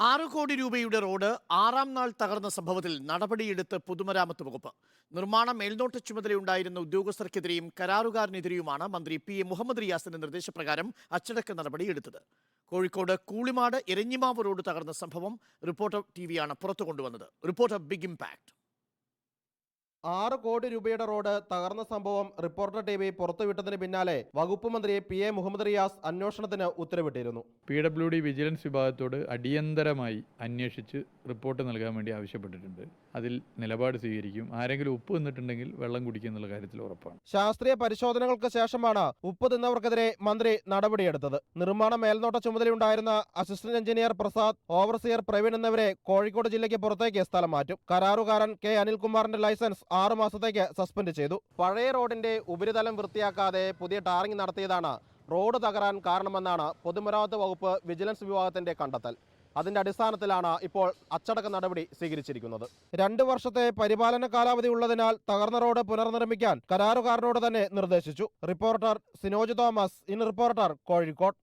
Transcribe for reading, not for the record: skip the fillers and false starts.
6 കോടി രൂപയുടെ റോഡ് 6ാം നാൾ തകർന്ന സംഭവത്തിൽ നടപടിയെടുത്ത് പൊതുമരാമത്ത് വകുപ്പ്. നിർമ്മാണ മേൽനോട്ട ചുമതലയുണ്ടായിരുന്ന ഉദ്യോഗസ്ഥർക്കെതിരെയും കരാറുകാരനെതിരെയുമാണ് മന്ത്രി പി.എ. മുഹമ്മദ് റിയാസിന്റെ നിർദ്ദേശപ്രകാരം അച്ചടക്ക നടപടിയെടുത്തത്. കോഴിക്കോട് കൂളിമാട് എരഞ്ഞിമാവ് റോഡ് തകർന്ന സംഭവം റിപ്പോർട്ടർ ടിവിയാണ് പുറത്തു കൊണ്ടുവന്നത്. Reporter big impact. 6 കോടി രൂപയുടെ റോഡ് തകർന്ന സംഭവം റിപ്പോർട്ടർ ടിവി പുറത്തുവിട്ടതിന് പിന്നാലെ വകുപ്പ് മന്ത്രി പി.എ. മുഹമ്മദ് റിയാസ് അന്വേഷണത്തിന് ഉത്തരവിട്ടിരുന്നു. PWD വിജിലൻസ് വിഭാഗത്തോട് അടിയന്തരമായി അന്വേഷിച്ച് റിപ്പോർട്ട് നൽകാൻ വേണ്ടി ആവശ്യപ്പെട്ടിട്ടുണ്ട്. അതിൽ നിലപാട് സ്വീകരിക്കും. ആരെങ്കിലും ഉപ്പ് തിന്നിട്ടുണ്ടെങ്കിൽ വെള്ളം കുടിക്കും എന്നുള്ള കാര്യത്തിൽ ഉറപ്പാണ്. ശാസ്ത്രീയ പരിശോധനകൾക്ക് ശേഷമാണ് ഉപ്പ് തിന്നവർക്കെതിരെ മന്ത്രി നടപടിയെടുത്തത്. നിർമ്മാണ മേൽനോട്ട ചുമതലയുണ്ടായിരുന്ന assistant engineer Prasad, overseer Praveen എന്നിവരെ കോഴിക്കോട് ജില്ലയ്ക്ക് പുറത്തേക്ക് സ്ഥലം മാറ്റും. കരാറുകാരൻ കെ അനിൽകുമാറിന്റെ ലൈസൻസ് 6 മാസത്തേക്ക് സസ്പെൻഡ് ചെയ്തു. പഴയ റോഡിന്റെ ഉപരിതലം വൃത്തിയാക്കാതെ പുതിയ ടാറിംഗ് നടത്തിയതാണ് റോഡ് തകരാൻ കാരണമെന്നാണ് പൊതുമരാമത്ത് വകുപ്പ് വിജിലൻസ് വിഭാഗത്തിന്റെ കണ്ടെത്തൽ. അതിന്റെ അടിസ്ഥാനത്തിലാണ് ഇപ്പോൾ അച്ചടക്ക നടപടി സ്വീകരിച്ചിരിക്കുന്നത്. 2 വർഷത്തെ പരിപാലന കാലാവധി ഉള്ളതിനാൽ തകർന്ന റോഡ് പുനർനിർമ്മിക്കാൻ കരാറുകാരനോട് തന്നെ നിർദ്ദേശിച്ചു. Reporter Sinoj Thomas, in reporter, Kozhikode.